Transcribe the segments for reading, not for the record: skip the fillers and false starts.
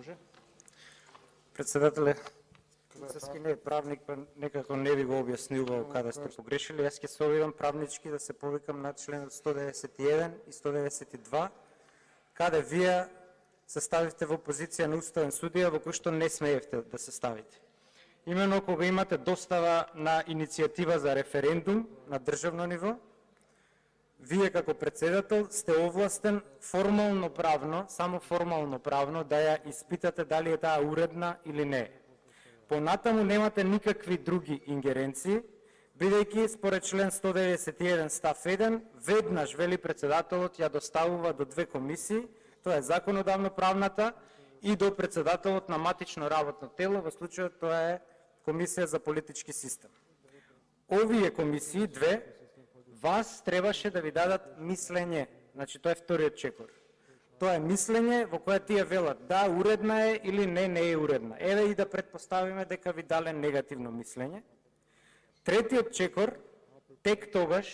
Може? Председателе, Куцевски не е правник, па некако не ви го објаснувал каде сте погрешили. Јас ќе се обидам правнички да се повикам на членот 191 и 192, каде вие се ставивте во позиција на уставен судија во кој што не смеевте да се ставите. Имено кога имате достава на иницијатива за референдум на државно ниво, вие како председател сте овластен формално правно, само формално правно да ја испитате дали е таа уредна или не. Понатаму немате никакви други ингеренции, бидејќи според член 191 став 1, веднаш вели председателот ја доставува до две комисии, тоа е законодавно-правната и до председателот на матично работно тело, во случајот тоа е Комисија за политички систем. Овие комисии, две, вас требаше да ви дадат мислење, значи тоа е вториот чекор. Тоа е мислење во кое тие велат да уредна е или не е уредна. Еве и да предпоставиме дека ви дале негативно мислење. Третиот чекор, тек тогаш,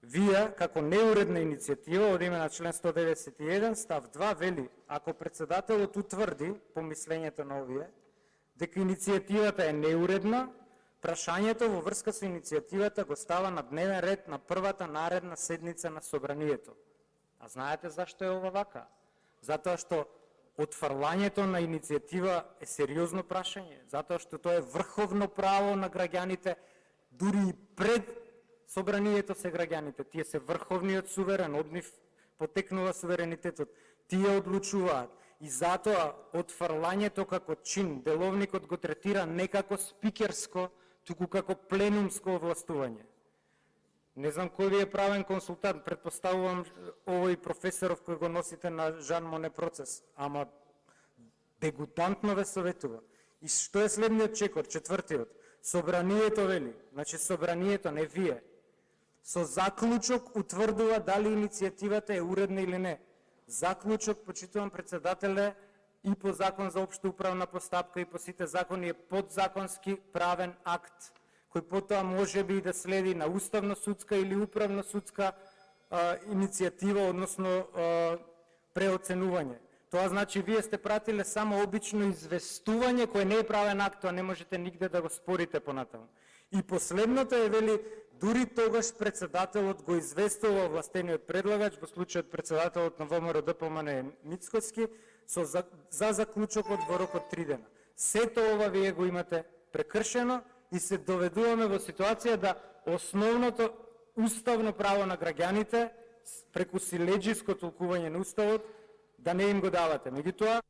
вие како неуредна иницијатива од име на член 191 став 2 вели, ако председателот утврди по мислењето на овие дека иницијативата е неуредна, прашањето во врска со иницијативата го става на дневен ред на првата наредна седница на собранието. А знаете зашто е ова вака? Затоа што отфрлањето на иницијатива е сериозно прашање, затоа што тоа е врховно право на граѓаните, дури и пред собранието се граѓаните. Тие се врховниот суверен, од нив потекнува суверенитетот. Тие одлучуваат. И затоа отфрлањето како чин, деловникот го третира не како спикерско, туку како пленумско овластување. Не знам кој ви е правен консултант, предпоставувам овој професоров кој го носите на Жан Моне процес, ама дегутантно ве советува. И што е следниот чекор, четвртиот? Собранието вели, значи собранието, не вие, со заклучок утврдува дали иницијативата е уредна или не. Заклучок, почитувам председателе, и по закон за општа управна постапка и по сите закони е подзаконски правен акт, кој потоа може би да следи на уставно-судска или управно-судска иницијатива, односно преоценување. Тоа значи вие сте пратиле само обично известување кој не е правен акт, тоа не можете нигде да го спорите понатаму. И последното е вели, дури тогаш председателот го известува овластениот предлагач, во случајот председателот на ВМРО ДПМН Мицкоски, за заклучокот во рок од 3 дена. Сето ова вие го имате прекршено и се доведуваме во ситуација да основното уставно право на граѓаните преку силеџиско толкување на уставот да не им го давате. Меѓутоа